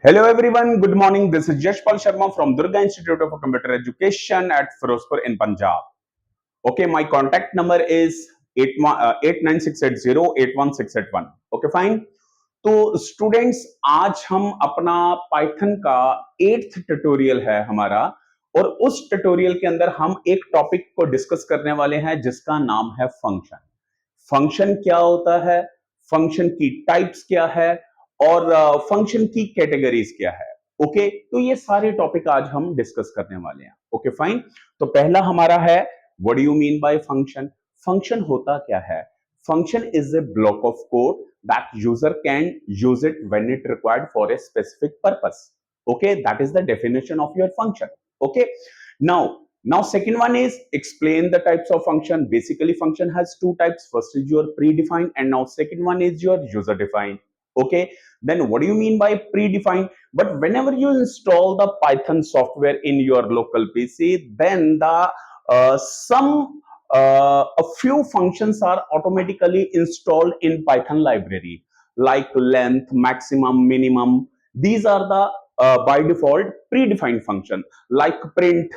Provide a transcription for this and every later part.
Hello everyone, good morning. This is Yashpal Sharma from Durga Institute of Computer Education at Firozpur in Punjab. Okay, my contact number is 89680 Okay, fine. तो students आज हम अपना Python का 8th tutorial है हमारा और उस tutorial के अंदर हम एक टॉपिक को डिस्कस करने वाले हैं जिसका नाम है फंक्शन। फंक्शन क्या होता है, फंक्शन की टाइप्स क्या है और फंक्शन की कैटेगरीज क्या है। ओके, तो ये सारे टॉपिक आज हम डिस्कस करने वाले हैं। Okay fine. तो पहला हमारा है what do you mean by function. Function होता क्या है? Function is a block of code that user can use it when it required for a specific purpose. Okay, that is the definition of your function. Okay, now second one is explain the types of function. Basically function has two types. First is your predefined and now second one is your user defined. Okay, then what do you mean by predefined? But whenever you install the Python software in your local PC, then a few functions are automatically installed in Python library, like length, maximum, minimum. These are the by default predefined function, like print,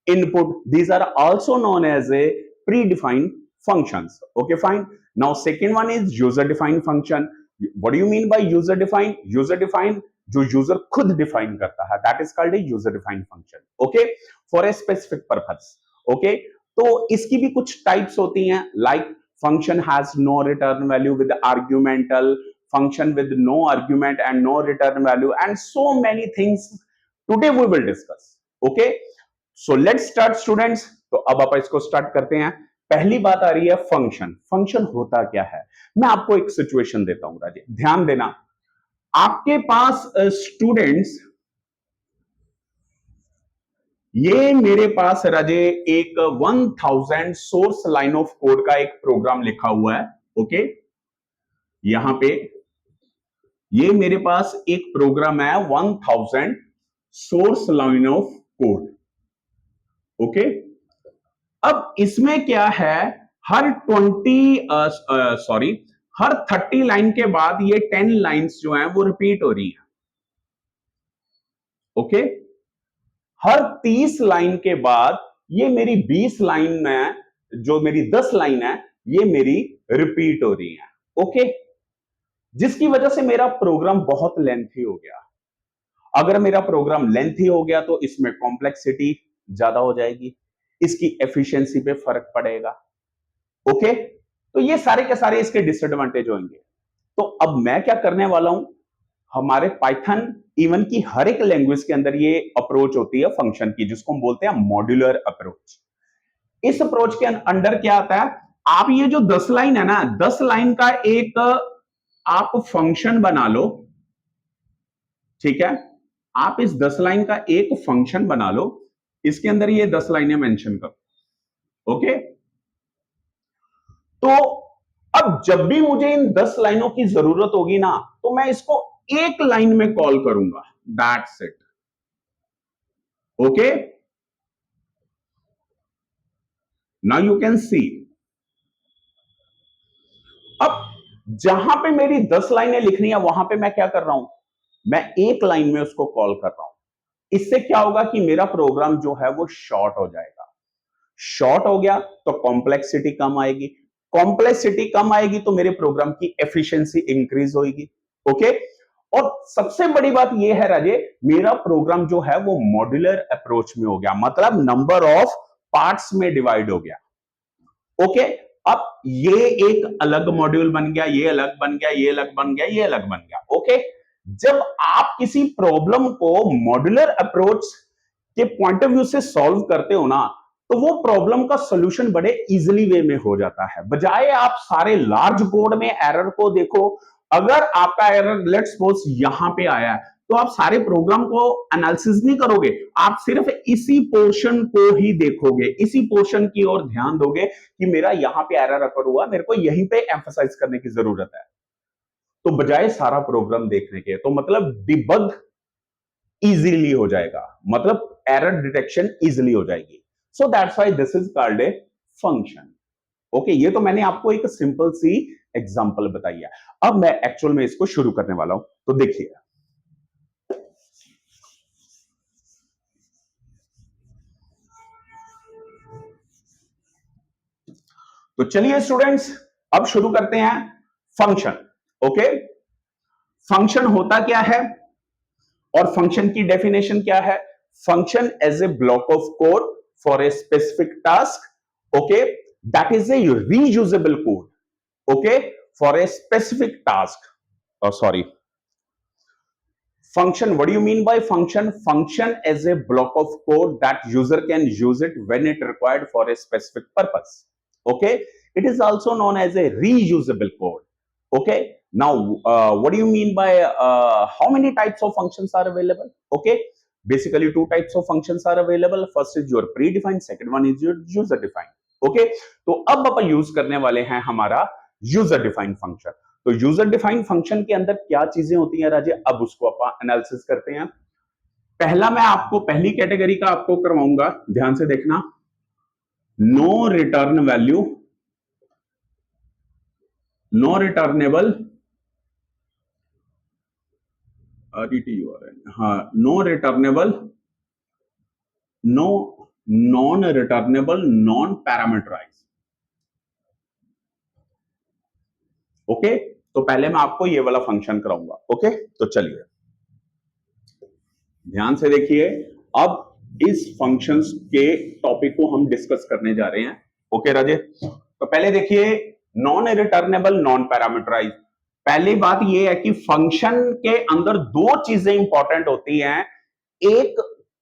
input. These are also known as a predefined functions. Okay, fine. Now second one is user defined function. What do you mean by user defined? User defined जो user खुद define करता है, that is called a user defined function. Okay, for a specific purpose. Okay, तो इसकी भी कुछ types होती हैं, like function has no return value with argument, function with no argument and no return value and so many things today we will discuss. Okay, so let's start students. तो अब आप इसको स्टार्ट करते हैं। पहली बात आ रही है फंक्शन। फंक्शन होता क्या है? मैं आपको एक सिचुएशन देता हूं राजे, ध्यान देना। आपके पास स्टूडेंट्स, ये मेरे पास राजे एक 1000 सोर्स लाइन ऑफ कोड का एक प्रोग्राम लिखा हुआ है। ओके, यहां पे ये मेरे पास एक प्रोग्राम है 1000 source line of code. Okay, अब इसमें क्या है, हर 30 लाइन के बाद ये 10 लाइंस जो हैं वो रिपीट हो रही हैं। ओके, हर 30 लाइन के बाद ये मेरी 20 लाइन है, जो मेरी 10 लाइन है, ये मेरी रिपीट हो रही है। ओके, जिसकी वजह से मेरा प्रोग्राम बहुत लेंथी हो गया। अगर मेरा प्रोग्राम लेंथी हो गया तो इसमें कॉम्प्लेक्सिटी ज्यादा हो जाएगी, इसकी एफिशिएंसी पे फर्क पड़ेगा। ओके, तो ये सारे के सारे इसके डिसएडवांटेज होंगे। तो अब मैं क्या करने वाला हूं, हमारे पाइथन इवन की हर एक लैंग्वेज के अंदर ये अप्रोच होती है फंक्शन की, जिसको हम बोलते हैं मॉड्यूलर अप्रोच। इस अप्रोच के अंदर क्या आता है, आप ये जो 10 लाइन है ना, 10 लाइन का एक आप फंक्शन बना लो। ठीक है, आप इस 10 लाइन का एक फंक्शन बना लो, इसके अंदर ये 10 लाइनें मेंशन करो। ओके, तो अब जब भी मुझे इन 10 लाइनों की जरूरत होगी ना, तो मैं इसको एक लाइन में कॉल करूंगा, that's it. Okay, now you can see, अब जहां पे मेरी 10 लाइनें लिखनी है वहां पे मैं क्या कर रहा हूं, मैं एक लाइन में उसको कॉल कर रहा हूं। इससे क्या होगा कि मेरा प्रोग्राम जो है वो शॉर्ट हो जाएगा। शॉर्ट हो गया तो कॉम्प्लेक्सिटी कम आएगी, कॉम्प्लेक्सिटी कम आएगी तो मेरे प्रोग्राम की एफिशिएंसी इंक्रीज होगी। ओके, और सबसे बड़ी बात यह है राजे, मेरा प्रोग्राम जो है वो मॉड्यूलर अप्रोच में हो गया, मतलब नंबर ऑफ पार्ट्स में डिवाइड हो गया। ओके, अब ये एक अलग मॉड्यूल बन गया, ये अलग बन गया, ये अलग बन गया, ये अलग बन गया। ओके, जब आप किसी प्रॉब्लम को मॉड्यूलर अप्रोच के पॉइंट ऑफ व्यू से सॉल्व करते हो ना, तो वो प्रॉब्लम का सॉल्यूशन बड़े इजीली वे में हो जाता है, बजाय आप सारे लार्ज कोड में एरर को देखो। अगर आपका एरर लेट्स सपोज यहां पे आया है, तो आप सारे प्रोग्राम को एनालिसिस नहीं करोगे, आप सिर्फ इसी पोर्शन को ही देखोगे, इसी पोर्शन की ओर ध्यान दोगे कि मेरा यहां पे एरर अकर हुआ, मेरे को यहीं पे एम्फसाइज करने की जरूरत है, तो बजाय सारा प्रोग्राम देखने के, तो मतलब डिबग इजीली हो जाएगा, मतलब एरर डिटेक्शन इजीली हो जाएगी। सो that's why this is called A function. Okay, ये तो मैंने आपको एक सिंपल सी एग्जांपल बताई है। अब मैं एक्चुअल में इसको शुरू करने वाला हूं, तो देखिए तो चलिए स्टूडेंट्स, अब शुरू करते हैं फंक्शन। ओके, फंक्शन होता क्या है और फंक्शन की डेफिनेशन क्या है? Function as a block of code for a specific task, okay, that is a reusable code, okay, for a specific task. Sorry, function, what do you mean by function? Function as a block of code that user can use it when it required for a specific purpose. Okay, it is also known as a reusable code. Okay, now what do you mean by how many types of functions are available? Okay, basically two types of functions are available. First is your predefined, second one is your user defined. Okay, तो अब अपन use करने वाले हैं हमारा user defined function. तो user defined function के अंदर क्या चीजें होती हैं राजे, अब उसको अपन एनालिसिस करते हैं। पहला मैं आपको पहली कैटेगरी का आपको करवाऊंगा, ध्यान से देखना, no return value, no returnable, हाँ, no returnable, no non returnable, non parameterize. Okay, तो पहले मैं आपको ये वाला फंक्शन कराऊंगा। ओके, तो चलिए ध्यान से देखिए, अब इस फंक्शंस के टॉपिक को हम डिस्कस करने जा रहे हैं। ओके राजे, तो पहले देखिए, नॉन रिटर्नेबल, नॉन पैरामीटराइज। पहली बात ये है कि फंक्शन के अंदर दो चीजें इंपॉर्टेंट होती हैं, एक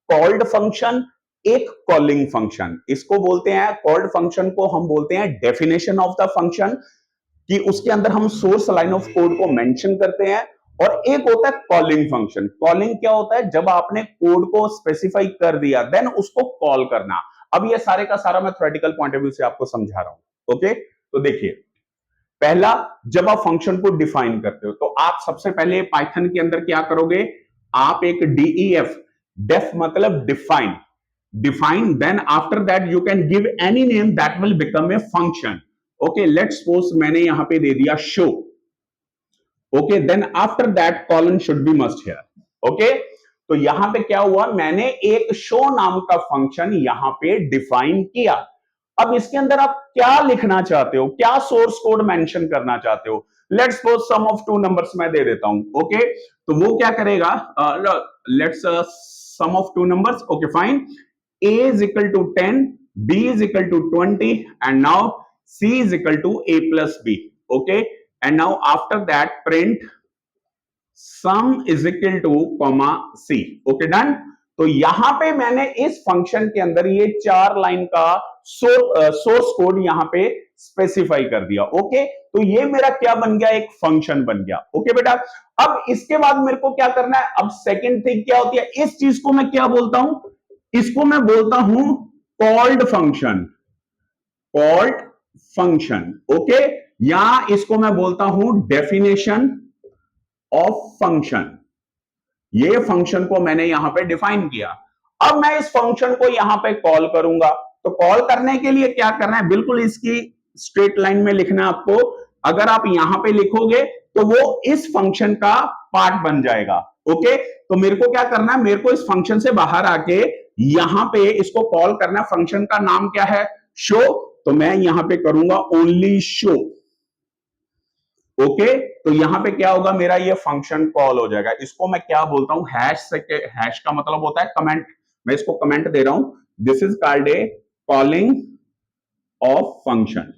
कॉल्ड फंक्शन, एक कॉलिंग फंक्शन। इसको बोलते हैं, कॉल्ड फंक्शन को हम बोलते हैं डेफिनेशन ऑफ द फंक्शन, कि उसके अंदर हम सोर्स लाइन ऑफ कोड को मेंशन करते हैं, और एक होता है कॉलिंग फंक्शन। कॉलिंग क्या होता है? जब आपने कोड को स्पेसिफाई कर दिया देन उसको कॉल करना। अब ये सारे का सारा मैं थ्योरेटिकल पॉइंट ऑफ व्यू से आपको समझा रहा हूं। ओके, तो देखिए, पहला, जब आप फंक्शन को डिफाइन करते हो तो आप सबसे पहले पाइथन के अंदर क्या करोगे? आप एक डीईएफ, डेफ मतलब define, define, then after that you can give any name that will become a function. Okay, let's suppose मैंने यहां पे दे दिया show. Okay, then after that colon should be must here. Okay, तो यहां पे क्या हुआ? मैंने एक शो नाम का फंक्शन यहां पे डिफाइन किया। अब इसके अंदर आप क्या लिखना चाहते हो, क्या सोर्स कोड मेंशन करना चाहते हो? Let's suppose sum of two numbers मैं दे देता हूं। ओके, तो वो क्या करेगा? Let's sum of two numbers. Okay fine, a is equal to 10, b is equal to 20, and now c is equal to a plus b. Okay, and now after that print sum is equal to comma c. Okay, done. तो यहां पे मैंने इस function के अंदर ये 4 line का source code यहां पे स्पेसिफाई कर दिया। ओके, तो ये मेरा क्या बन गया? एक फंक्शन बन गया। ओके बेटा, अब इसके बाद मेरे को क्या करना है? अब सेकंड थिंग क्या होती है? इस चीज को मैं क्या बोलता हूं? इसको मैं बोलता हूं called function, called function. Okay, या इसको मैं बोलता हूं डेफिनेशन ऑफ फंक्शन। ये फंक्शन को मैंने यहां पे डिफाइन किया। अब मैं इस फंक्शन को यहां पे कॉल करूंगा, तो कॉल करने के लिए क्या करना है? बिल्कुल इसकी स्ट्रेट लाइन में लिखना है आपको। अगर आप यहां पे लिखोगे तो वो इस फंक्शन का पार्ट बन जाएगा। ओके, तो मेरे को क्या करना है? मेरे को इस फंक्शन से बाहर आके यहां पे इसको कॉल करना। फंक्शन का नाम क्या है? शो। तो मैं यहां पे करूंगा ओनली शो। ओके, तो यहां पे क्या होगा? मेरा ये फंक्शन कॉल हो जाएगा। इसको मैं क्या बोलता हूं? हैश से, हैश का मतलब होता है कमेंट। मैं इसको कमेंट दे रहा हूं, this is called a calling of function.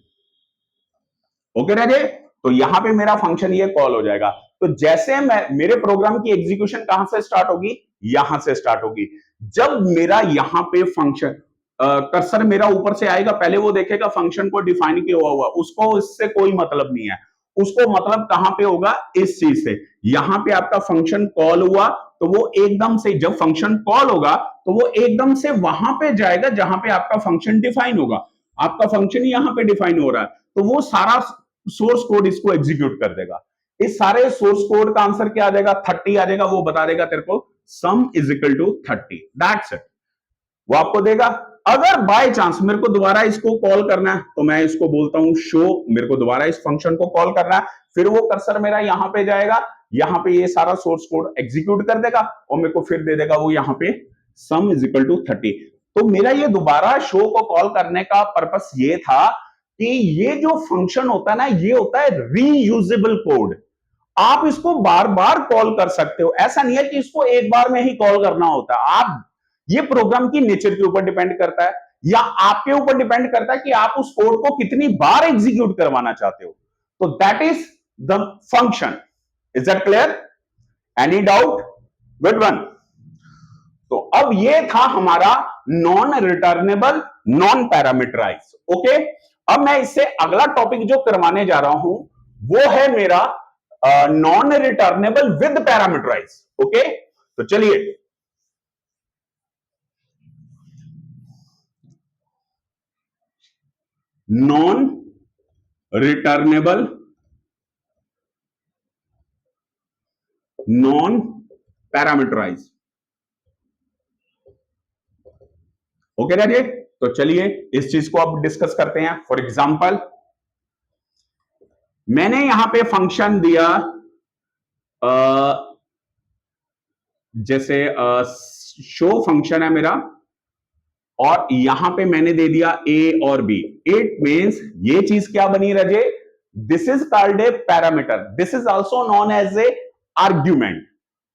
Okay राजे, तो यहां पे मेरा फंक्शन ये कॉल हो जाएगा। तो जैसे मैं, मेरे प्रोग्राम की एग्जीक्यूशन कहां से स्टार्ट होगी? यहां से स्टार्ट होगी। जब मेरा यहां पे फंक्शन कर्सर मेरा ऊपर से आएगा, पहले वो देखेगा फंक्शन को डिफाइन किया हुआ, उसको इससे कोई मतलब नहीं है। उसको मतलब कहां पे होगा? इस चीज से। यहां पे आपका फंक्शन कॉल हुआ तो वो एकदम से, जब फंक्शन कॉल होगा तो वो एकदम से वहां पे जाएगा जहां पे आपका फंक्शन डिफाइन होगा। आपका फंक्शन यहां पे डिफाइन हो रहा है, तो वो सारा सोर्स कोड इसको एग्जीक्यूट कर देगा। इस सारे सोर्स कोड का आंसर क्या आ जाएगा? 30 आ जाएगा। वो बता देगा तेरे को sum is equal to 30, that's it. वो आपको देगा। अगर बाय चांस मेरे को दोबारा इसको कॉल करना है तो मैं इसको बोलता हूं शो, मेरे को दोबारा इस फंक्शन को कॉल करना है, फिर वो कर्सर मेरा यहां पे जाएगा, यहां पे ये सारा सोर्स कोड एग्जीक्यूट कर देगा और मेरे को फिर दे देगा वो यहां पे सम इज इक्वल टू 30। तो मेरा ये दोबारा शो को कॉल करने का पर्पस ये था कि ये जो फंक्शन होता है ना, ये होता है रीयूजेबल कोड। आप इसको बार बार कॉल कर सकते हो, ऐसा नहीं है कि इसको एक बार में ही कॉल करना होता है। आप, ये प्रोग्राम की नेचर के ऊपर डिपेंड करता है या आपके ऊपर डिपेंड करता है कि आप उस कोड को कितनी बार एग्जीक्यूट करवाना चाहते हो। तो that is the function. Is that clear? Any doubt? Good one. तो अब ये था हमारा non returnable, non parameterize. Okay, अब मैं इससे अगला टॉपिक जो करवाने जा रहा हूं वो है मेरा non returnable with parameterize. Okay, तो चलिए, non returnable, non parameterize. Okay राजे, तो चलिए इस चीज को अब डिस्कस करते हैं। फॉर एग्जांपल, मैंने यहां पे फंक्शन दिया, जैसे शो फंक्शन है मेरा, और यहां पे मैंने दे दिया ए और बी। इट मींस ये चीज क्या बनी रजे? This is called a parameter, this is also known as a argument.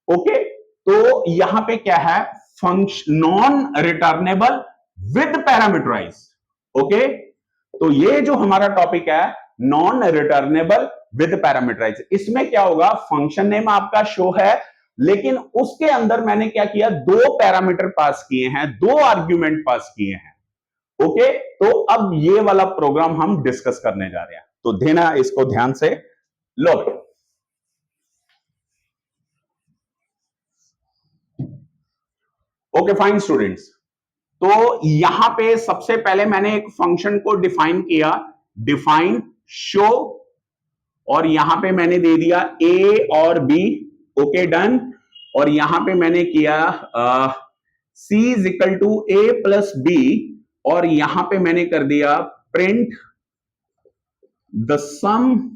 Okay, तो यहां पे क्या है? Function non returnable with parameterize. Okay, तो ये जो हमारा टॉपिक है नॉन रिटर्नेबल विद पैरामीटराइज, इसमें क्या होगा? फंक्शन नेम आपका शो है, लेकिन उसके अंदर मैंने क्या किया? दो पैरामीटर पास किए हैं, दो आर्ग्यूमेंट पास किए हैं। ओके, तो अब ये वाला प्रोग्राम हम डिस्कस करने जा रहे हैं, तो देना इसको ध्यान से। लो, ओके फाइन स्टूडेंट्स, तो यहां पे सबसे पहले मैंने एक फंक्शन को डिफाइन किया, डिफाइन शो, और यहां पे मैंने दे दिया ए और बी। Okay done. और यहां पे मैंने किया c is equal to A plus b, और यहां पे मैंने कर दिया print the sum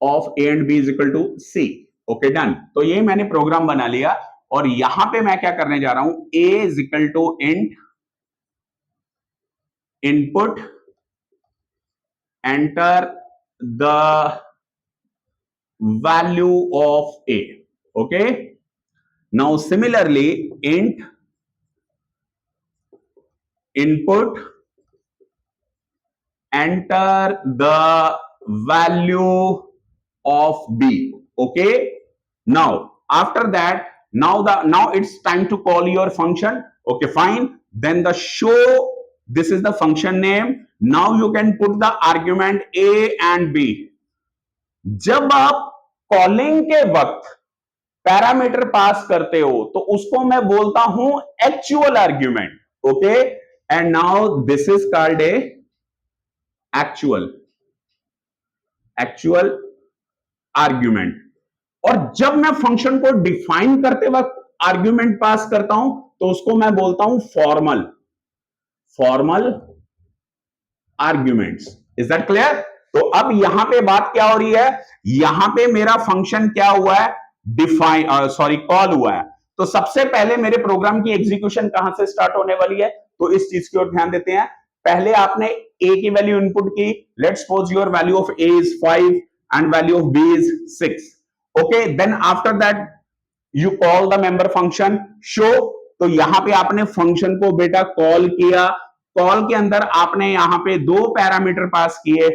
of a and b is equal to c. Okay done. तो ये मैंने प्रोग्राम बना लिया, और यहां पे मैं क्या करने जा रहा हूं? A is equal to int input enter the value of a. Okay, now similarly int input enter the value of b. Okay, now after that, now it's time to call your function. Okay fine, then the show, this is the function name. Now you can put the argument a and b. जब आप calling के वक्त parameter pass करते हो तो उसको मैं बोलता हूं actual argument. Okay, and now this is called A actual argument. और जब मैं फंक्शन को डिफाइन करते वक्त आर्ग्यूमेंट पास करता हूं तो उसको मैं बोलता हूं formal arguments. Is that clear? तो अब यहां पे बात क्या हो रही है? यहां पे मेरा फंक्शन क्या हुआ है? कॉल हुआ है। तो सबसे पहले मेरे प्रोग्राम की एग्जीक्यूशन कहां से स्टार्ट होने वाली है? तो इस चीज की ओर ध्यान देते हैं। पहले आपने ए की वैल्यू इनपुट की, let's suppose your value of a is 5 and value of b is 6। Okay, then after that you call the member function show. तो यहां पे आपने फंक्शन को बेटा कॉल किया, कॉल के अंदर आपने यहां पे दो पैरामीटर पास किए।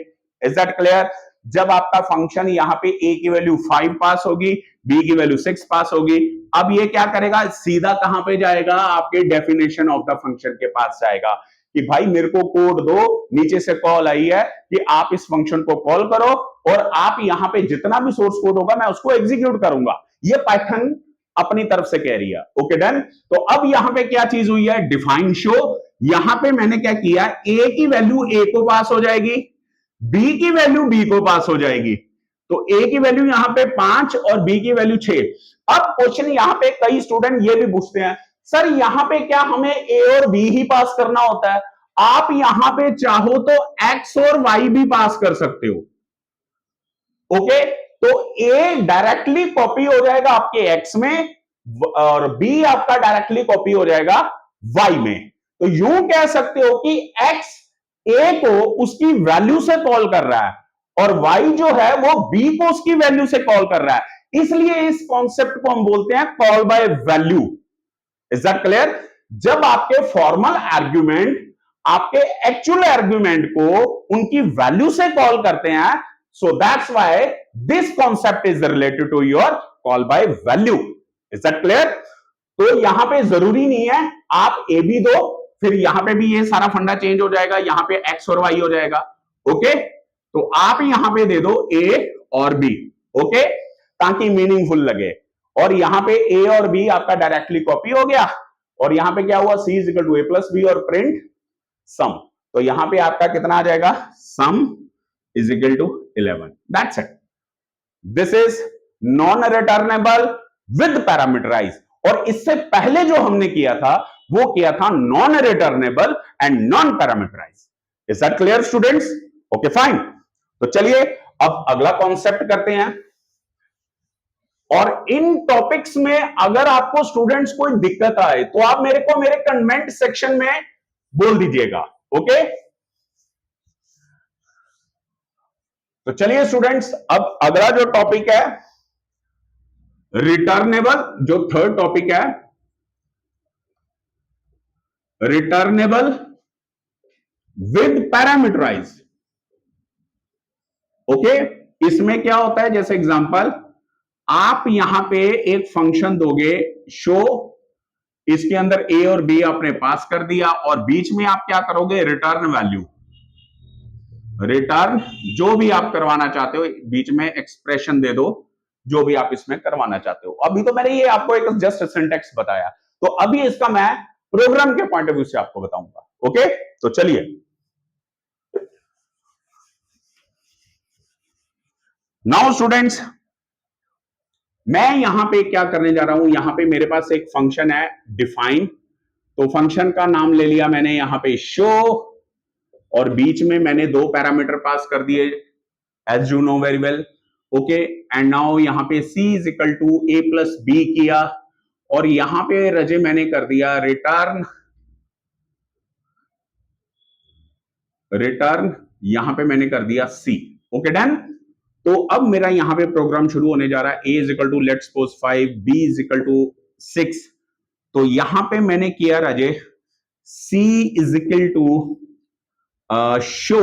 Is that clear? जब आपका फंक्शन यहां पे a की वैल्यू 5 पास होगी, b की वैल्यू 6 पास होगी, अब ये क्या करेगा? सीधा कहां पे जाएगा? आपके डेफिनेशन ऑफ द फंक्शन के पास जाएगा कि भाई मेरे को कोड दो, नीचे से कॉल आई है कि आप इस फंक्शन को कॉल करो और आप यहां पे जितना भी सोर्स कोड होगा मैं उसको एग्जीक्यूट करूंगा। ये पाइथन अपनी तरफ से कह रही है। Okay done. तो अब यहां पे क्या चीज हुई है? Define show. यहां पे मैंने क्या किया? a की वैल्यू a को पास हो जाएगी, b की वैल्यू b को पास हो जाएगी। तो a की वैल्यू यहां पे 5 और b की वैल्यू 6। अब क्वेश्चन यहां पे कई स्टूडेंट ये भी पूछते हैं, सर यहां पे क्या हमें a और b ही पास करना होता है? आप यहां पे चाहो तो x और y भी पास कर सकते हो। ओके, तो a डायरेक्टली कॉपी हो जाएगा आपके x में और b आपका डायरेक्टली कॉपी हो जाएगा y में। तो यूं कह सकते हो कि x ए को उसकी वैल्यू से कॉल कर रहा है और y जो है वो b को उसकी वैल्यू से कॉल कर रहा है, इसलिए इस कॉन्सेप्ट को हम बोलते हैं call by value. Is that clear? जब आपके फॉर्मल आर्ग्यूमेंट आपके एक्चुअल आर्ग्यूमेंट को उनकी वैल्यू से कॉल करते हैं, so that's why this concept is related to your call by value. Is that clear? तो यहां पे जरूरी नहीं है आप ए भी दो, फिर यहां पे भी ये सारा फंडा चेंज हो जाएगा, यहां पे एक्स और वाई हो जाएगा। ओके, तो आप यहां पे दे दो ए और बी, ओके, ताकि मीनिंगफुल लगे। और यहां पे ए और बी आपका डायरेक्टली कॉपी हो गया, और यहां पे क्या हुआ, c is equal to A plus b और प्रिंट सम। तो यहां पे आपका कितना आ जाएगा, sum is equal to 11। That's it. This is non returnable with parameterize. और इससे पहले जो हमने किया था वो किया था non returnable and non parameterize. Is that clear students? Okay fine. तो चलिए अब अगला कॉन्सेप्ट करते हैं। और इन टॉपिक्स में अगर आपको स्टूडेंट्स कोई दिक्कत आए तो आप मेरे को मेरे कमेंट सेक्शन में बोल दीजिएगा। ओके, तो चलिए स्टूडेंट्स अब अगला जो टॉपिक है रिटर्नेबल, जो थर्ड टॉपिक है रिटर्नेबल विद पैरामीटराइज। ओके, इसमें क्या होता है, जैसे एग्जांपल आप यहां पे एक फंक्शन दोगे शो, इसके अंदर ए और बी आपने पास कर दिया और बीच में आप क्या करोगे, रिटर्न वैल्यू, रिटर्न जो भी आप करवाना चाहते हो, बीच में एक्सप्रेशन दे दो जो भी आप इसमें करवाना चाहते हो। अभी तो मैंने ये आपको एक जस्ट सिंटैक्स बताया, तो अभी इसका मैं प्रोग्राम के पॉइंट ऑफ व्यू से आपको बताऊंगा। ओके, तो चलिए नाउ स्टूडेंट्स, मैं यहां पे क्या करने जा रहा हूं, यहां पे मेरे पास एक फंक्शन है डिफाइन, तो फंक्शन का नाम ले लिया मैंने यहां पे शो, और बीच में मैंने दो पैरामीटर पास कर दिए as you know very well. Okay, and now यहां पे c is equal to a plus b किया, और यहां पे रजे मैंने कर दिया रिटर्न, रिटर्न यहां पे मैंने कर दिया c। Okay done. तो अब मेरा यहां पे प्रोग्राम शुरू होने जा रहा है, a is equal to let's suppose 5, b is equal to 6। तो यहां पे मैंने किया राजे c is equal to show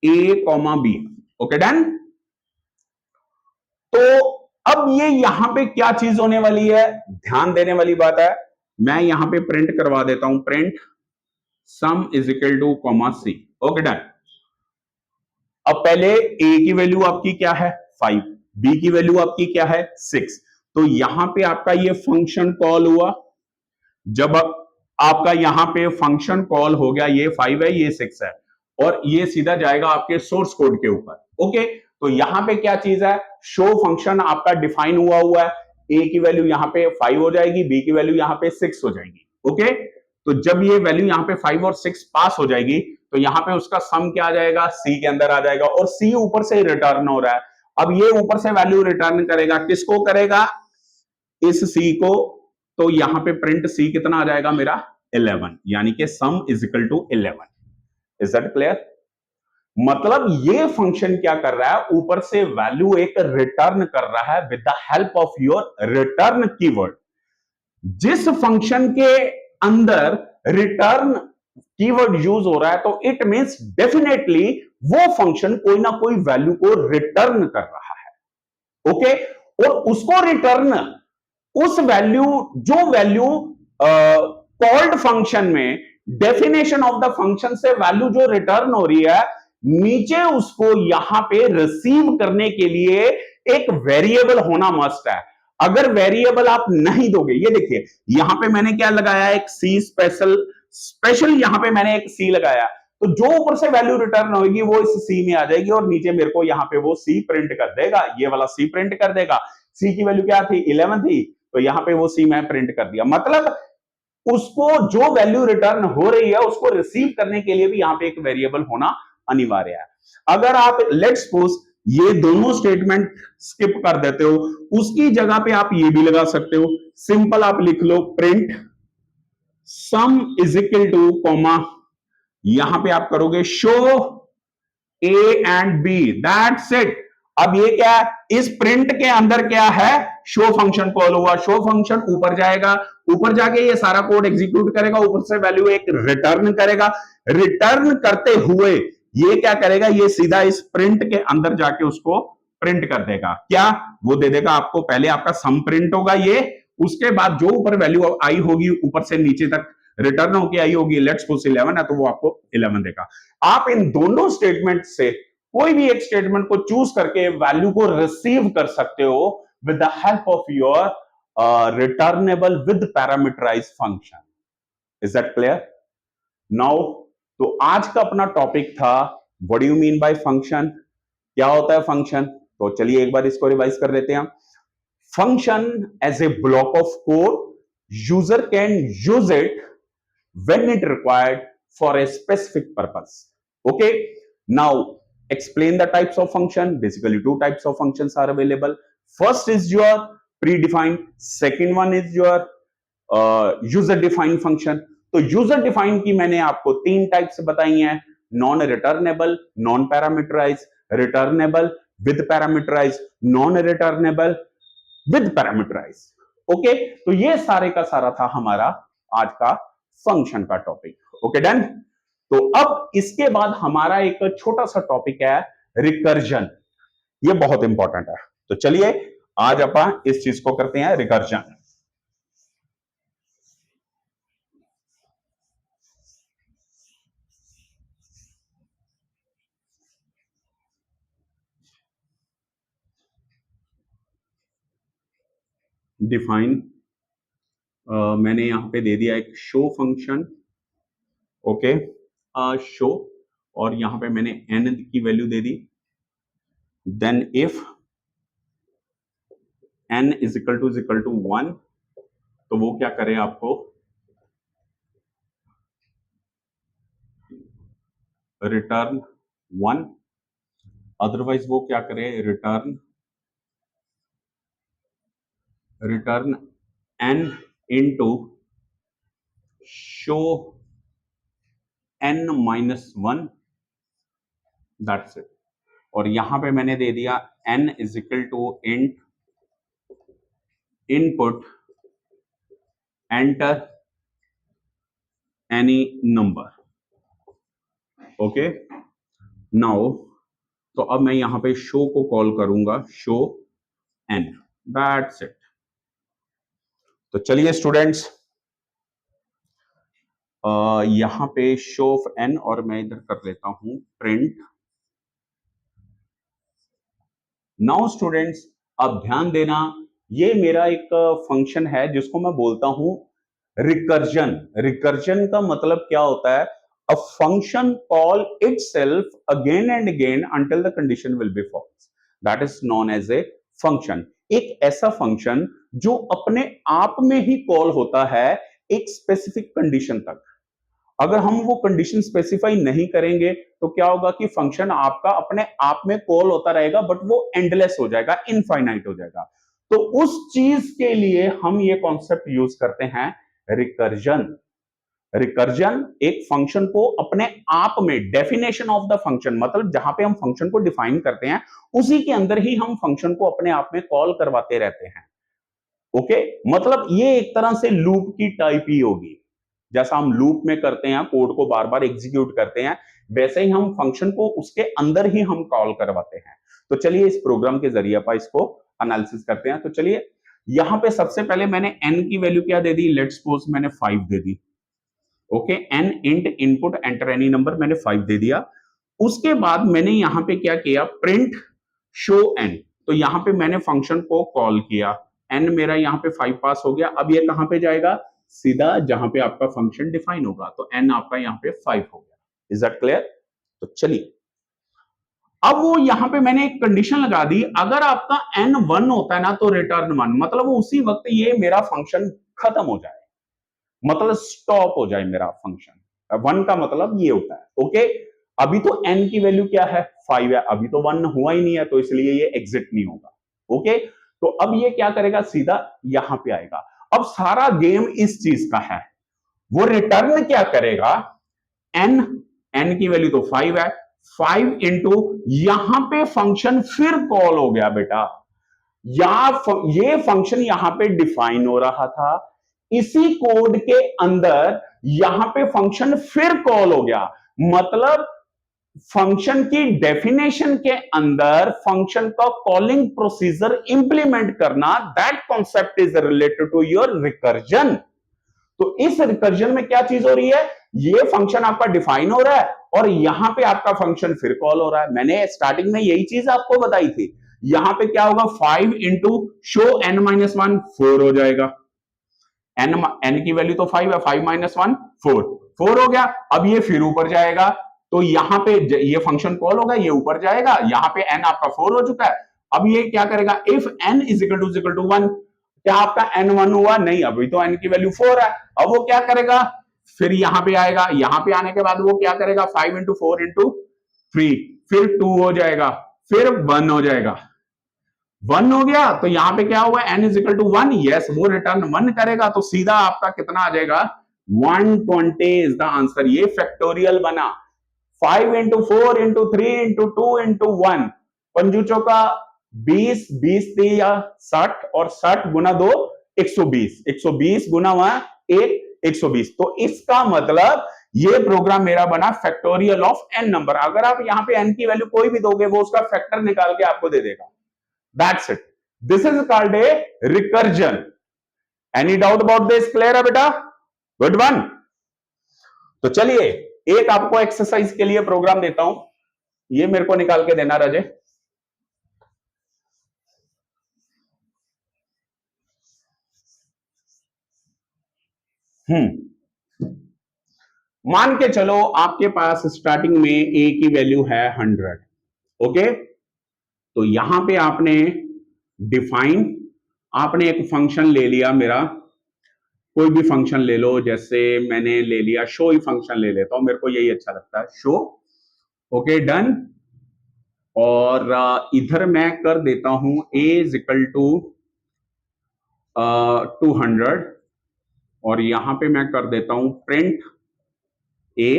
a comma b। Okay done. तो अब ये यहां पे क्या चीज होने वाली है, ध्यान देने वाली बात है, मैं यहां पे प्रिंट करवा देता हूं, print sum is equal to comma C. Okay done. अब पहले a की वैल्यू आपकी क्या है 5, b की वैल्यू आपकी क्या है 6। तो यहां पे आपका ये फंक्शन कॉल हुआ, जब आपका यहां पे फंक्शन कॉल हो गया, ये 5 है ये 6 है, और ये सीधा जाएगा आपके सोर्स कोड के ऊपर। ओके, तो यहां पे क्या चीज है, शो फंक्शन आपका डिफाइन हुआ हुआ है, a की वैल्यू यहां पे 5 हो जाएगी, b की वैल्यू यहां पे 6 हो जाएगी। ओके, तो जब ये वैल्यू यहां पे 5 और 6 पास हो जाएगी तो यहां पे उसका सम क्या आ जाएगा, c के अंदर आ जाएगा, और c ऊपर से रिटर्न हो रहा है। अब ये ऊपर से वैल्यू रिटर्न करेगा, किसको करेगा, इस c को। तो यहां पे प्रिंट c कितना आ जाएगा मेरा 11, यानी कि sum is equal to 11। Is that clear? मतलब ये फंक्शन क्या कर रहा है, ऊपर से वैल्यू एक रिटर्न कर रहा है with the help of your return keyword. जिस फंक्शन के अंदर रिटर्न कीवर्ड यूज हो रहा है तो इट मींस डेफिनेटली वो फंक्शन कोई ना कोई वैल्यू को रिटर्न कर रहा है। ओके, और उसको रिटर्न, उस वैल्यू, जो वैल्यू कॉल्ड फंक्शन में डेफिनेशन ऑफ द फंक्शन से वैल्यू जो रिटर्न हो रही है, नीचे उसको यहां पे रिसीव करने के लिए एक वेरिएबल होना मस्ट है। अगर वेरिएबल आप नहीं दोगे, ये देखिए यहां पे मैंने क्या लगाया, एक सी स्पेशल यहां पे मैंने एक सी लगाया, तो जो ऊपर से वैल्यू रिटर्न होगी वो इस सी में आ जाएगी, और नीचे मेरे को यहां पे वो सी प्रिंट कर देगा, ये वाला सी प्रिंट कर देगा। सी की वैल्यू क्या थी 11 थी, तो यहां पे वो सी मैं प्रिंट कर दिया। मतलब उसको जो वैल्यू रिटर्न हो रही है उसको रिसीव करने के लिए भी यहां पे एक वेरिएबल होना अनिवार्य है। अगर आप लेट्स सपोज ये दोनों स्टेटमेंट स्किप कर देते हो, उसकी जगह पे आप ये भी लगा सकते हो, सिंपल आप लिख लो print sum is equal to comma यहां पे आप करोगे show A and B, that's it. अब ये क्या है, इस प्रिंट के अंदर क्या है, शो फंक्शन कॉल हुआ, शो फंक्शन ऊपर जाएगा, ऊपर जाके ये सारा कोड एग्जीक्यूट करेगा, ऊपर से वैल्यू एक रिटर्न करेगा, रिटर्न करते हुए ये क्या करेगा, ये सीधा इस प्रिंट के अंदर जाके उसको प्रिंट कर देगा। क्या वो दे देगा आपको, पहले आपका सम प्रिंट होगा ये, उसके बाद जो ऊपर वैल्यू आई होगी ऊपर से नीचे तक रिटर्न होके आई होगी, लेट्स सपोज 11 है तो वो आपको 11 देगा। आप इन दोनों स्टेटमेंट से कोई भी एक स्टेटमेंट को चूज करके वैल्यू को रिसीव कर सकते हो with the help of your returnable with parameterize function. Is that clear now? तो आज का अपना टॉपिक था what do you mean by function, क्या होता है फंक्शन। तो चलिए एक बार इसको रिवाइज कर लेते हैं। Function as a block of code, user can use it when it required for a specific purpose. Okay, now explain the types of function. Basically two types of functions are available. First is your predefined, second one is your user defined function. तो user define की मैंने आपको तीन types बताई हैं, non returnable, non parameterize, returnable with parameterize, non returnable with parameterize. Okay, तो ये सारे का सारा था हमारा आज का फंक्शन का टॉपिक। Okay done. तो अब इसके बाद हमारा एक छोटा सा टॉपिक है रिकर्जन, ये बहुत इंपॉर्टेंट है। तो चलिए आज अपन इस चीज को करते हैं, रिकर्जन। डिफाइन मैंने यहां पे दे दिया एक शो फंक्शन। ओके, शो, और यहां पे मैंने n की वैल्यू दे दी। Then if n is equal to 1, तो वो क्या करे आपको रिटर्न 1, अदरवाइज वो क्या करे return n into show n-1, that's it. और यहां पे मैंने दे दिया n is equal to int input enter any number. Okay, now तो अब मैं यहां पे शो को कॉल करूंगा शो n, दैट्स इट। तो चलिए स्टूडेंट्स, यहां पे शो ऑफ n, और मैं इधर कर लेता हूं प्रिंट। नाउ स्टूडेंट्स अब ध्यान देना, ये मेरा एक फंक्शन है जिसको मैं बोलता हूं रिकर्जन। रिकर्जन का मतलब क्या होता है, a function call itself again and again until the condition will be false, that is known as a function. एक ऐसा फंक्शन जो अपने आप में ही कॉल होता है एक स्पेसिफिक कंडीशन तक। अगर हम वो कंडीशन स्पेसिफाई नहीं करेंगे तो क्या होगा कि फंक्शन आपका अपने आप में कॉल होता रहेगा, बट वो एंडलेस हो जाएगा, इनफाइनाइट हो जाएगा। तो उस चीज के लिए हम ये कॉन्सेप्ट यूज करते हैं रिकर्जन। रिकर्जन एक फंक्शन को अपने आप में, डेफिनेशन ऑफ द फंक्शन, मतलब जहां पे हम फंक्शन को डिफाइन करते हैं उसी के अंदर ही हम फंक्शन को अपने आप में कॉल करवाते रहते हैं। ओके, मतलब ये एक तरह से लूप की टाइप ही होगी। जैसा हम लूप में करते हैं, कोड को बार बार एग्जीक्यूट करते हैं, वैसे ही हम फंक्शन को उसके अंदर ही हम कॉल करवाते हैं। तो चलिए इस प्रोग्राम के जरिए पर इसको एनालिसिस करते हैं। तो चलिए यहां पे सबसे पहले मैंने n की वैल्यू क्या दे दी, लेट्स सपोज मैंने 5 दे दी। Okay, n int input enter any number, मैंने 5 दे दिया। उसके बाद मैंने यहां पे क्या किया, प्रिंट शो n। तो यहां पे मैंने फंक्शन को कॉल किया, n मेरा यहां पे 5 पास हो गया। अब ये कहां पे जाएगा, सीधा जहां पे आपका फंक्शन डिफाइन होगा, तो n आपका यहां पे 5 हो गया। Is that clear? तो चलिए अब वो यहां पे मैंने एक कंडीशन लगा दी, अगर आपका n 1 होता है ना तो रिटर्न 1, मतलब वो उसी वक्त ये मेरा फंक्शन खत्म हो जाए, मतलब स्टॉप हो जाए मेरा फंक्शन। 1 का मतलब ये होता है। ओके, अभी तो n की वैल्यू क्या है, 5 है, अभी तो 1 हुआ ही नहीं है, तो इसलिए ये एग्जिट नहीं होगा। ओके, तो अब ये क्या करेगा, सीधा यहां पे आएगा। अब सारा गेम इस चीज का है, वो रिटर्न क्या करेगा, n n की वैल्यू तो 5 है, 5 इंटू यहां पे फंक्शन फिर कॉल हो गया बेटा, ये फंक्शन यहां पे डिफाइन हो रहा था, इसी कोड के अंदर यहां पे फंक्शन फिर कॉल हो गया, मतलब फंक्शन की डेफिनेशन के अंदर फंक्शन का कॉलिंग प्रोसीजर इंप्लीमेंट करना, that concept is related to your recursion. तो इस रिकर्जन में क्या चीज हो रही है, ये फंक्शन आपका डिफाइन हो रहा है और यहां पे आपका फंक्शन फिर कॉल हो रहा है। मैंने स्टार्टिंग में यही चीज आपको बताई थी। यहां पे क्या होगा, 5 इंटू शो n-1 4 हो जाएगा, n की वैल्यू तो 5 है, 5 माइनस 1 4, 4 हो गया। अब ये फिर ऊपर जाएगा, तो यहां पे ये फंक्शन कॉल होगा, ये ऊपर जाएगा, यहां पे n आपका 4 हो चुका है। अब ये क्या करेगा, if n is equal to 1, क्या आपका n 1 हुआ? नहीं, अभी तो n की वैल्यू 4 है। अब वो क्या करेगा, फिर यहां पे आएगा, यहां पे आने के बाद वो क्या करेगा, 5 इंटू 4 इंटू 3, फिर 2 हो जाएगा, फिर 1 हो जाएगा। 1 हो गया, तो यहां पे क्या हुआ, n is equal to 1, yes, वो रिटर्न 1 करेगा, तो सीधा आपका कितना आ जाएगा, 120 इज द आंसर। ये फैक्टोरियल बना, 5 इंटू 4 इंटू 3 इंटू 2 इंटू 1, पंजुचों का 20, 20 या 60, और 60 गुना 2 120, 120 गुना 1 120। तो इसका मतलब ये प्रोग्राम मेरा बना फैक्टोरियल ऑफ n नंबर। अगर आप यहां पे n की वैल्यू कोई भी दोगे, वो उसका फैक्टर निकाल के आपको दे देगा। That's it. This is called a recursion. Any doubt about this? Clear है बेटा? Good one. तो चलिए एक आपको एक्सरसाइज के लिए प्रोग्राम देता हूं, ये मेरे को निकाल के देना राजे। मान के चलो आपके पास स्टार्टिंग में a की वैल्यू है 100, ओके। तो यहां पे आपने डिफाइन, आपने एक फंक्शन ले लिया, मेरा कोई भी फंक्शन ले लो, जैसे मैंने ले लिया शो ही फंक्शन ले लेता हूं, मेरे को यही अच्छा लगता है, शो। Okay, done. और इधर मैं कर देता हूं a इज इक्वल टू 200, और यहां पे मैं कर देता हूं प्रिंट a,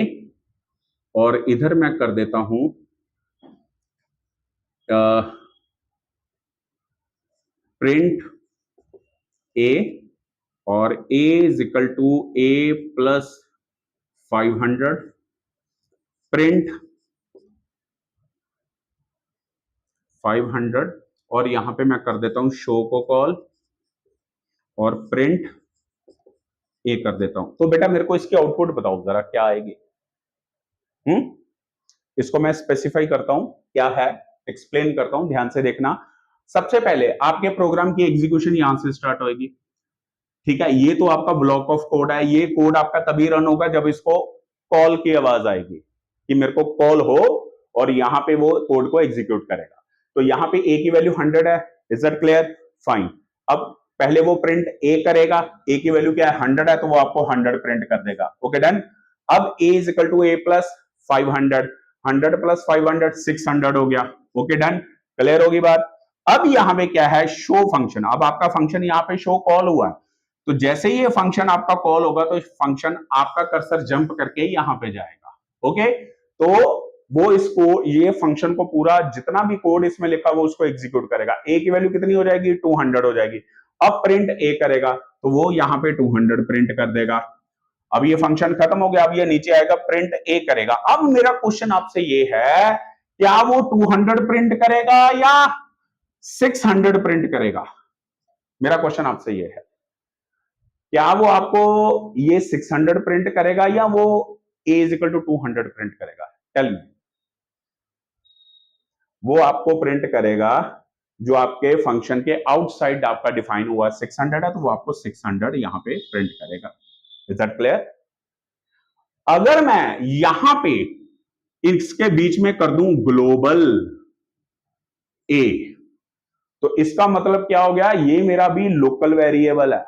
और इधर मैं कर देता हूं प्रिंट a, और a is equal to a plus 500, print 500, और यहां पे मैं कर देता हूं शो को कॉल, और प्रिंट ए कर देता हूं। तो बेटा मेरे को इसकी आउटपुट बताओ जरा क्या आएगी। इसको मैं स्पेसिफाई करता हूं क्या है, एक्सप्लेन करता हूं, ध्यान से देखना। सबसे पहले आपके प्रोग्राम की एग्जीक्यूशन यहां से स्टार्ट होगी, ठीक है। ये तो आपका ब्लॉक ऑफ कोड है, ये कोड आपका तभी रन होगा जब इसको कॉल की आवाज आएगी कि मेरे को कॉल हो, और यहां पे वो कोड को एग्जीक्यूट करेगा। तो यहां पे ए की वैल्यू 100 है, इज दैट क्लियर? फाइन। अब पहले वो प्रिंट ए करेगा, ए की वैल्यू क्या है, 100 है, तो वो आपको 100 प्रिंट कर देगा। Okay, done. अब A is equal to A plus 500, 100 plus 500 600 हो गया। ओके, डन, क्लियर होगी बात। अब यहां पे क्या है, शो फंक्शन। अब आपका फंक्शन यहां पे शो कॉल हुआ है, तो जैसे ही ये फंक्शन आपका कॉल होगा, तो फंक्शन आपका कर्सर जंप करके यहां पे जाएगा। ओके, तो वो इसको, ये फंक्शन को पूरा जितना भी कोड इसमें लिखा वो उसको एग्जीक्यूट करेगा। ए की वैल्यू कितनी हो जाएगी, 200 हो जाएगी। अब प्रिंट ए करेगा, तो वो यहां पे 200 प्रिंट कर देगा। अब ये फंक्शन खत्म हो गया, अब ये नीचे आएगा, प्रिंट ए करेगा। अब मेरा क्वेश्चन आपसे ये है, क्या वो 200 प्रिंट करेगा या 600 प्रिंट करेगा? मेरा क्वेश्चन आपसे ये है, क्या वो आपको ये 600 प्रिंट करेगा या वो a is equal to 200 print करेगा? Tell me. वो आपको प्रिंट करेगा जो आपके फंक्शन के आउटसाइड आपका डिफाइन हुआ 600 है, तो वो आपको 600 यहां पे प्रिंट करेगा। Is that clear? अगर मैं यहां पे इसके बीच में कर दूं ग्लोबल a, तो इसका मतलब क्या हो गया, ये मेरा भी लोकल वेरिएबल है,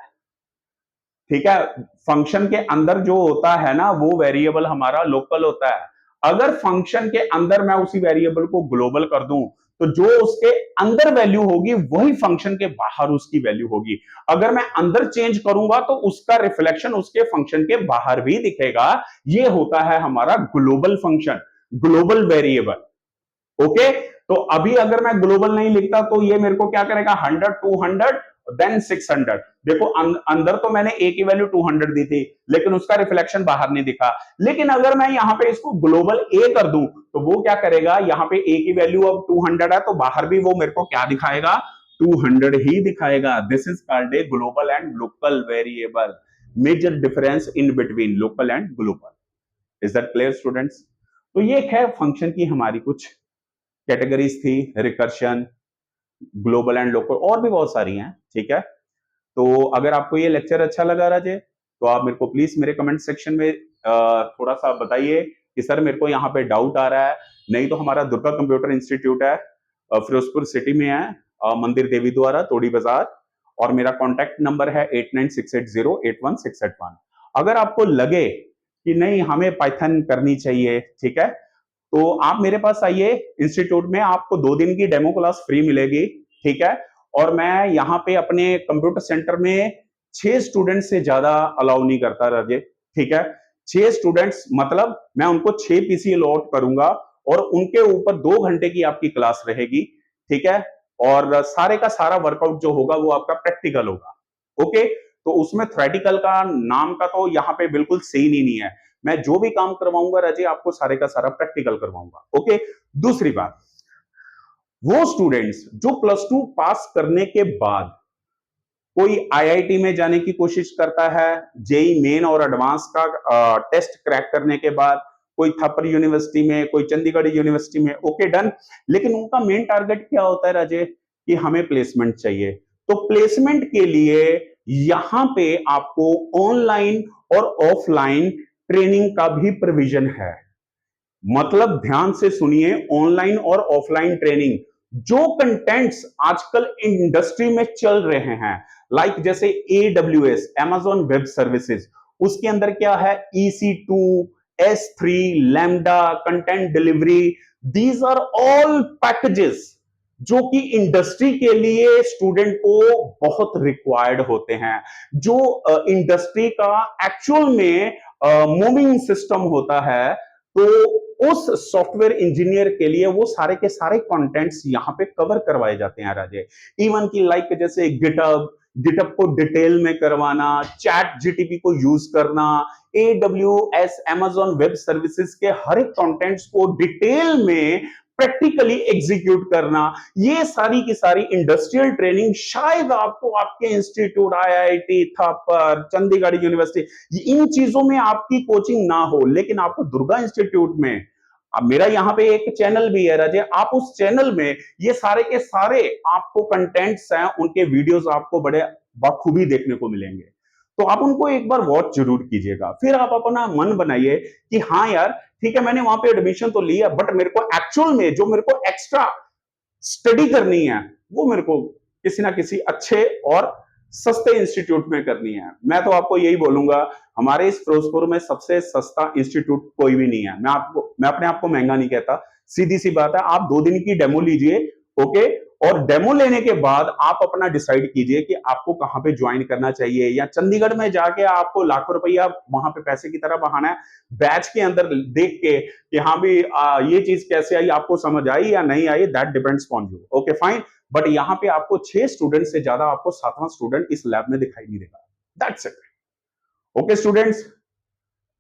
ठीक है। फंक्शन के अंदर जो होता है ना, वो वेरिएबल हमारा लोकल होता है। अगर फंक्शन के अंदर मैं उसी वेरिएबल को ग्लोबल कर दूं, तो जो उसके अंदर वैल्यू होगी वही फंक्शन के बाहर उसकी वैल्यू होगी। अगर मैं अंदर चेंज करूंगा तो उसका रिफ्लेक्शन उसके फंक्शन के बाहर भी दिखेगा। ये होता है हमारा global function, global variable. Okay, तो अभी अगर मैं ग्लोबल नहीं लिखता तो ये मेरे को क्या करेगा, 100, 200 देन 600। देखो अंदर तो मैंने ए की वैल्यू 200 दी थी, लेकिन उसका रिफ्लेक्शन बाहर नहीं दिखा। लेकिन अगर मैं यहां पे इसको ग्लोबल ए कर दूं तो वो क्या करेगा, यहां पे ए की वैल्यू अब 200 है तो बाहर भी वो मेरे को क्या दिखाएगा, 200 ही दिखाएगा। This is called a global and local variable. Major difference in between local and global. Is that clear students? तो ये है फंक्शन की हमारी कुछ कैटेगरीज थी, रिकर्शन, ग्लोबल एंड लोकल, और भी बहुत सारी हैं। ठीक है, तो अगर आपको ये लेक्चर अच्छा लगा राजे, तो आप मेरे को प्लीज मेरे कमेंट सेक्शन में थोड़ा सा बताइए कि सर मेरे को यहाँ पे डाउट आ रहा है। नहीं तो हमारा दुर्गा कंप्यूटर इंस्टीट्यूट है, फिरोजपुर सिटी में है, मंदिर देवी द्वारा, तोड़ी बाजार, और मेरा कॉन्टैक्ट नंबर है 8968081681। अगर आपको लगे कि नहीं हमें पाइथन करनी चाहिए, ठीक है, तो आप मेरे पास आइए इंस्टीट्यूट में, आपको 2 दिन की डेमो क्लास फ्री मिलेगी। ठीक है, और मैं यहाँ पे अपने कंप्यूटर सेंटर में 6 स्टूडेंट से ज्यादा अलाउ नहीं करता राजे। ठीक है, 6 स्टूडेंट्स मतलब मैं उनको 6 पीसी अलॉट करूंगा और उनके ऊपर 2 घंटे की आपकी क्लास रहेगी। ठीक है, और सारे का सारा वर्कआउट जो होगा वो आपका प्रैक्टिकल होगा। ओके, तो उसमें थ्योरेटिकल का नाम का तो यहाँ पे बिल्कुल सही नहीं है। मैं जो भी काम करवाऊंगा राजे आपको सारे का सारा प्रैक्टिकल करवाऊंगा। ओके, दूसरी बात, वो स्टूडेंट्स जो +2 पास करने के बाद कोई आईआईटी में जाने की कोशिश करता है, जेई मेन और एडवांस का टेस्ट क्रैक करने के बाद, कोई थापर यूनिवर्सिटी में, कोई चंडीगढ़ यूनिवर्सिटी में, ओके डन। लेकिन उनका मेन टारगेट क्या होता है राजे, कि हमें प्लेसमेंट चाहिए। तो प्लेसमेंट के लिए यहां पे आपको ऑनलाइन और ऑफलाइन ट्रेनिंग का भी प्रोविजन है। मतलब ध्यान से सुनिए, ऑनलाइन और ऑफलाइन ट्रेनिंग, जो कंटेंट्स आजकल इंडस्ट्री में चल रहे हैं, लाइक जैसे AWS, Amazon वेब सर्विसेज, उसके अंदर क्या है, EC2, S3, Lambda, content delivery, these are all packages जो कि इंडस्ट्री के लिए स्टूडेंट को बहुत रिक्वायर्ड होते हैं। जो इंडस्ट्री का एक्चुअल में मूविंग सिस्टम होता है, तो उस सॉफ्टवेयर इंजीनियर के लिए वो सारे के सारे कंटेंट्स यहां पे कवर करवाए जाते हैं राजे। इवन की लाइक जैसे गिटअप को डिटेल में करवाना, चैट जीटीपी को यूज करना, AWS Amazon वेब सर्विसेज के हर एक कंटेंट्स को डिटेल में प्रैक्टिकली एग्जीक्यूट करना, ये सारी की सारी इंडस्ट्रियल ट्रेनिंग शायद आपको आपके institute, IIT, Thapar, Chandigarh university, इन चीजों में आपकी कोचिंग ना हो, लेकिन आपको दुर्गा इंस्टीट्यूट में, अब मेरा यहाँ पे एक चैनल भी है राजे, आप उस चैनल में ये सारे के सारे आपको कंटेंट्स हैं, उनके वीडियोस आपको बड़े बखूबी देखने को मिलेंगे। तो आप उनको एक बार वॉच जरूर कीजिएगा, फिर आप अपना मन बनाइए कि हाँ यार ठीक है, मैंने वहां पे एडमिशन तो लिया, बट मेरे को एक्चुअल में जो मेरे को एक्स्ट्रा स्टडी करनी है वो मेरे को किसी ना किसी अच्छे और सस्ते इंस्टीट्यूट में करनी है। मैं तो आपको यही बोलूंगा, हमारे इस फिरोजपुर में सबसे सस्ता इंस्टीट्यूट कोई भी नहीं है। मैं अपने आप को महंगा नहीं कहता, सीधी सी बात है, आप 2 दिन की डेमो लीजिए। ओके, और डेमो लेने के बाद आप अपना डिसाइड कीजिए कि आपको कहां पे ज्वाइन करना चाहिए, या चंडीगढ़ में जाके आपको लाखों रुपया वहां पे पैसे की तरह बहाना है, बैच के अंदर देख के कि हाँ भी ये चीज कैसे आई, आपको समझ आई या नहीं आई, that depends on you. Okay fine, but यहाँ पे आपको 6 स्टूडेंट से ज्यादा आपको 7वां स्टूडेंट इस लैब में दिखाई नहीं देगा। That's it. Okay students,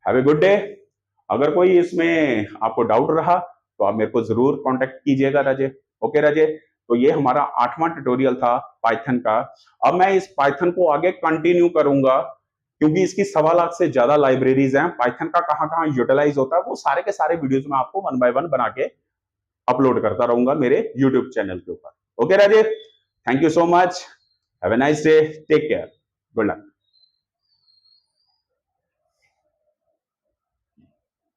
have a good day. अगर कोई इसमें आपको डाउट रहा तो आप मेरे को जरूर कांटेक्ट कीजिएगा राजे। ओके राजे, तो ये हमारा 8वां ट्यूटोरियल था पाइथन का। अब मैं इस पाइथन को आगे कंटिन्यू करूंगा, क्योंकि इसकी 1.25 लाख से ज्यादा लाइब्रेरीज हैं। पाइथन का कहां कहां यूटिलाइज होता है वो सारे के सारे वीडियोस में आपको 1 बाय 1 बना के अपलोड करता रहूंगा मेरे यूट्यूब चैनल के ऊपर। Okay Raje, thank you so much, have a nice day, take care, good luck.